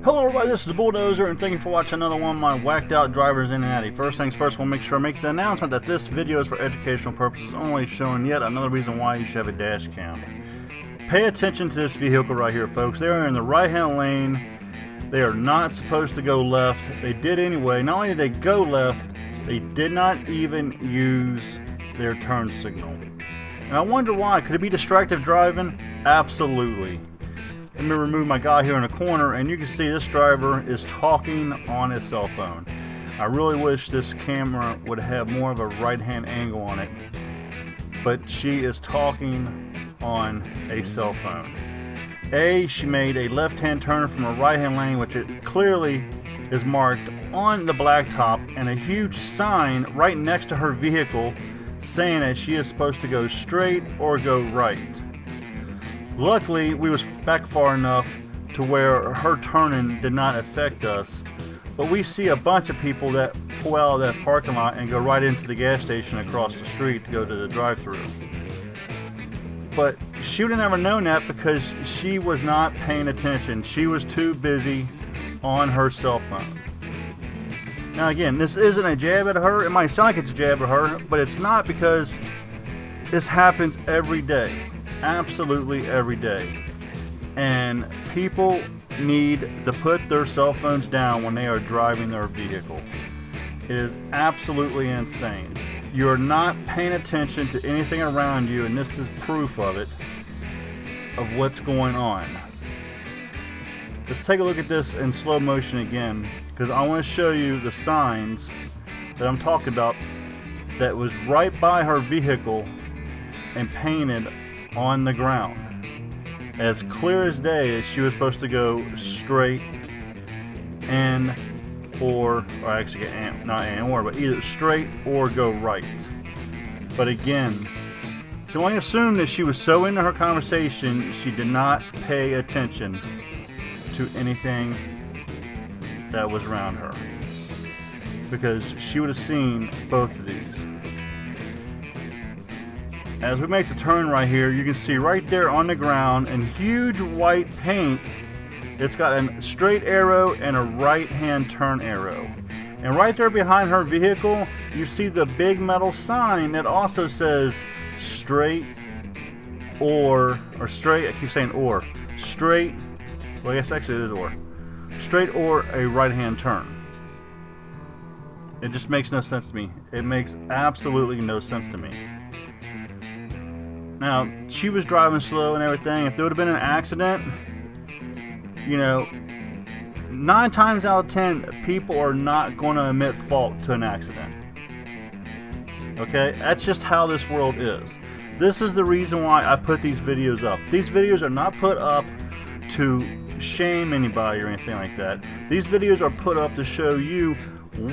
Hello everybody, this is the Bulldozer, and thank you for watching another one of my whacked out drivers in Nati. First things first, we'll make sure I make the announcement that this video is for educational purposes only, showing yet another reason why you should have a dash cam. Pay attention to this vehicle right here, folks. They are in the right hand lane. They are not supposed to go left. They did anyway. Not only did they go left, they did not even use their turn signal. And I wonder why. Could it be distracted driving? Absolutely. Let me remove my guy here in the corner, and you can see this driver is talking on his cell phone. I really wish this camera would have more of a right hand angle on it, but she is talking on a cell phone. She made a left hand turn from a right hand lane, which it clearly is marked on the blacktop, and a huge sign right next to her vehicle saying that she is supposed to go straight or go right. Luckily, we was back far enough to where her turning did not affect us, but we see a bunch of people that pull out of that parking lot and go right into the gas station across the street to go to the drive-thru. But she would have never known that because she was not paying attention. She was too busy on her cell phone. Now again, this isn't a jab at her. It might sound like it's a jab at her, but it's not, because this happens every day. Absolutely every day. And people need to put their cell phones down when they are driving their vehicle. It is absolutely insane. You're not paying attention to anything around you, and this is proof of it, of what's going on. Let's take a look at this in slow motion again, because I want to show you the signs that I'm talking about that was right by her vehicle and painted on the ground, as clear as day, that she was supposed to go straight and or actually not and or, but either straight or go right. But again, you can only assume that she was so into her conversation she did not pay attention to anything that was around her, because she would have seen both of these. As we make the turn right here, you can see right there on the ground in huge white paint, it's got a straight arrow and a right hand turn arrow. And right there behind her vehicle, you see the big metal sign that also says straight or straight, I keep saying or, straight, well I guess actually it is or, straight or a right hand turn. It just makes no sense to me. It makes absolutely no sense to me. Now, she was driving slow and everything. If there would have been an accident, you know, 9 times out of 10, people are not going to admit fault to an accident. Okay? That's just how this world is. This is the reason why I put these videos up. These videos are not put up to shame anybody or anything like that. These videos are put up to show you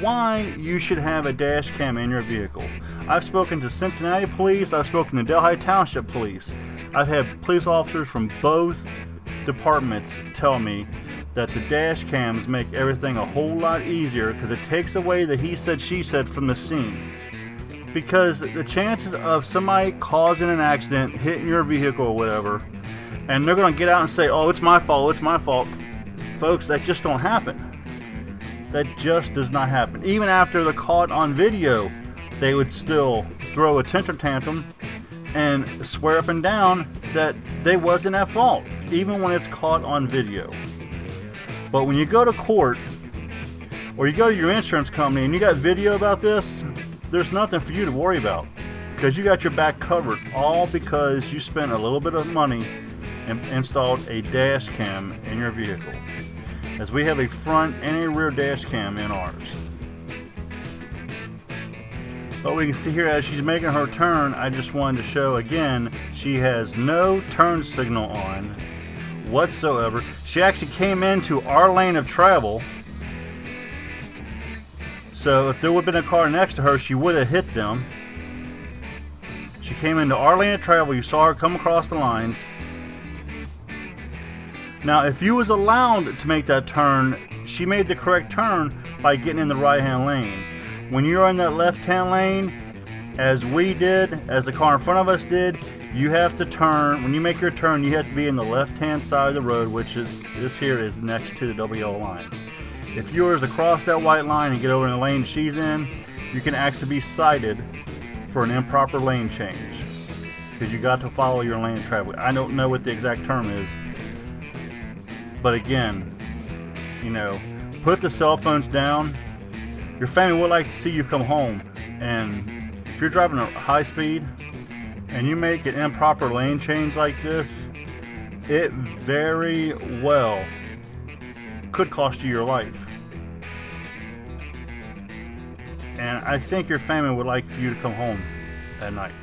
why you should have a dash cam in your vehicle. I've spoken to Cincinnati police, I've spoken to Delhi Township police. I've had police officers from both departments tell me that the dash cams make everything a whole lot easier, because it takes away the he said she said from the scene. Because the chances of somebody causing an accident, hitting your vehicle or whatever, and they're going to get out and say, oh, it's my fault, it's my fault. Folks, that just don't happen. That just does not happen. Even after they're caught on video, they would still throw a temper tantrum and swear up and down that they wasn't at fault, even when it's caught on video. But when you go to court, or you go to your insurance company and you got video about this, there's nothing for you to worry about, because you got your back covered, all because you spent a little bit of money and installed a dash cam in your vehicle, as we have a front and a rear dash cam in ours. But we can see here as she's making her turn, I just wanted to show again, she has no turn signal on whatsoever. She actually came into our lane of travel, so if there would have been a car next to her, she would have hit them. She came into our lane of travel. You saw her come across the lines. Now, if you was allowed to make that turn, she made the correct turn by getting in the right-hand lane. When you're in that left-hand lane, as we did, as the car in front of us did, you have to turn. When you make your turn, you have to be in the left-hand side of the road, which is this here is next to the double yellow lines. If you were to cross that white line and get over in the lane she's in, you can actually be cited for an improper lane change because you got to follow your lane of travel. I don't know what the exact term is, but again, you know, put the cell phones down. Your family would like to see you come home, and if you're driving at high speed and you make an improper lane change like this, it very well could cost you your life. And I think your family would like for you to come home at night.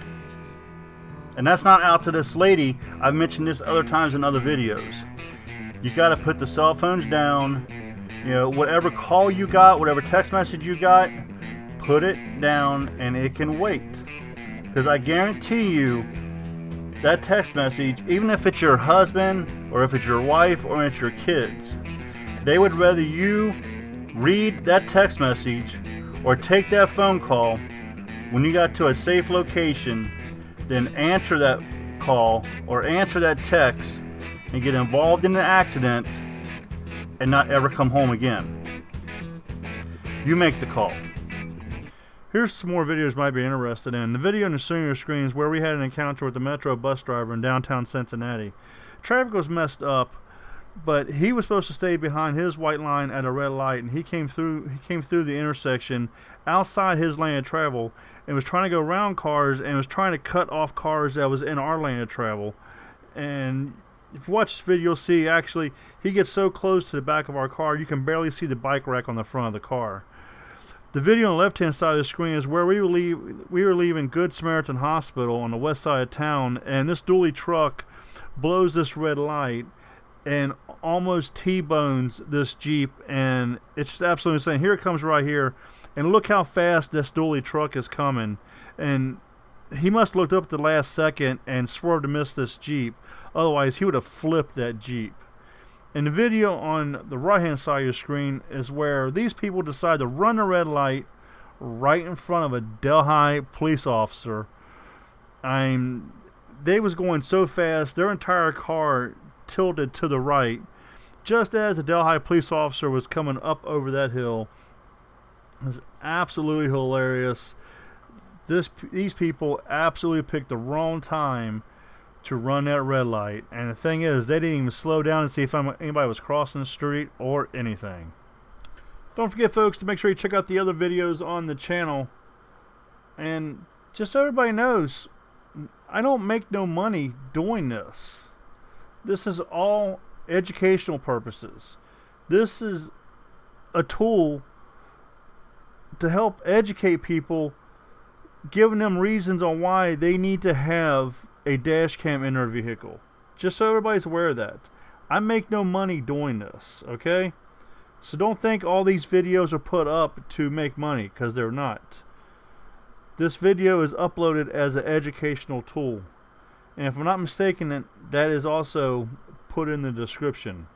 And that's not out to this lady. I've mentioned this other times in other videos. You got to put the cell phones down. You know, whatever call you got, whatever text message you got, put it down and it can wait. Because I guarantee you, that text message, even if it's your husband or if it's your wife or it's your kids, they would rather you read that text message or take that phone call when you got to a safe location than answer that call or answer that text and get involved in an accident and not ever come home again. You make the call. Here's some more videos you might be interested in. The video in the center of your screen is where we had an encounter with the Metro bus driver in downtown Cincinnati. Traffic was messed up, but he was supposed to stay behind his white line at a red light, and he came through the intersection outside his lane of travel and was trying to go around cars and was trying to cut off cars that was in our lane of travel. And if you watch this video, you'll see actually he gets so close to the back of our car you can barely see the bike rack on the front of the car. The video on the left-hand side of the screen is where we were leaving Good Samaritan Hospital on the west side of town, and this dually truck blows this red light and almost T-bones this Jeep, and it's just absolutely insane. Here it comes right here, and look how fast this dually truck is coming. And he must have looked up at the last second and swerved to miss this Jeep. Otherwise, he would have flipped that Jeep. And the video on the right-hand side of your screen is where these people decide to run a red light right in front of a Delhi police officer. They was going so fast, their entire car tilted to the right just as the Delhi police officer was coming up over that hill. It was absolutely hilarious. These people absolutely picked the wrong time to run that red light, and the thing is, they didn't even slow down and see if anybody was crossing the street or anything. Don't forget, folks, to make sure you check out the other videos on the channel. And just so everybody knows, I don't make no money doing this. This is all educational purposes. This is a tool to help educate people, giving them reasons on why they need to have a dash cam in their vehicle. Just so everybody's aware of that. I make no money doing this, okay? So don't think all these videos are put up to make money, because they're not. This video is uploaded as an educational tool. And if I'm not mistaken, that is also put in the description.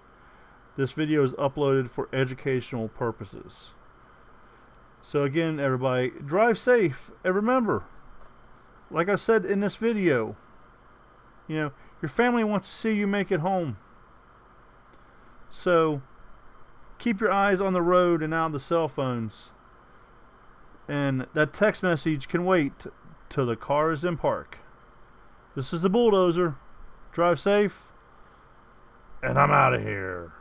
This video is uploaded for educational purposes. So again, everybody, drive safe. And remember, like I said in this video, you know, your family wants to see you make it home. So keep your eyes on the road and out of the cell phones. And that text message can wait till the car is in park. This is the Bulldozer. Drive safe. And I'm out of here.